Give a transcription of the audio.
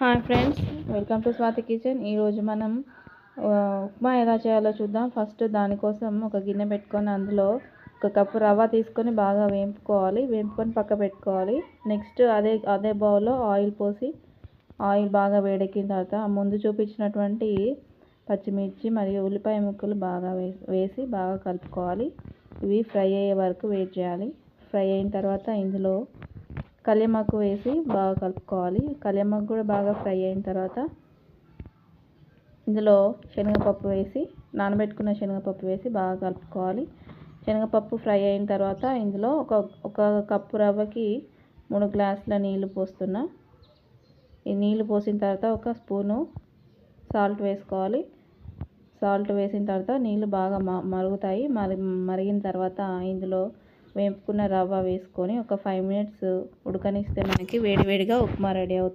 Hi friends, welcome to Swathi kitchen. ఈరోజు మనం ఉప్మా ఎలా చేయాలో చూద్దాం. ఫస్ట్ దానికోసం ఒక గిన్నె పెట్టుకొని అందులో ఒక కప్పు రవ్వ తీసుకొని బాగా వేపుకొని పక్క పెట్టుకోవాలి. నెక్స్ట్ అదే బౌల్లో ఆయిల్ పోసి ఆయిల్ బాగా వేడెక్కిన తర్వాత ముందు చూపించినటువంటి పచ్చిమిర్చి మరియు ఉల్లిపాయ ముక్కలు బాగా వేసి బాగా కలుపుకోవాలి. ఇవి ఫ్రై అయ్యే వరకు వెయిట్ చేయాలి. ఫ్రై అయిన తర్వాత ఇందులో కళ్యామాకు వేసి బాగా కలుపుకోవాలి. కళ్యామాకు కూడా బాగా ఫ్రై అయిన తర్వాత ఇందులో నానబెట్టుకున్న శనగపప్పు వేసి బాగా కలుపుకోవాలి. శనగపప్పు ఫ్రై అయిన తర్వాత ఇందులో ఒక కప్పు రవ్వకి 3 గ్లాసుల నీళ్లు పోస్తున్నా. ఈ నీళ్లు పోసిన తర్వాత ఒక స్పూను సాల్ట్ వేసుకోవాలి. సాల్ట్ వేసిన తర్వాత నీళ్ళు బాగా మరుగుతాయి. మరిగిన తర్వాత ఇందులో వేపుకున్న రవ్వ వేసుకొని ఒక 5 మినిట్స్ ఉడకనిస్తే మనకి వేడివేడిగా ఉప్మా రెడీ అవుతుంది.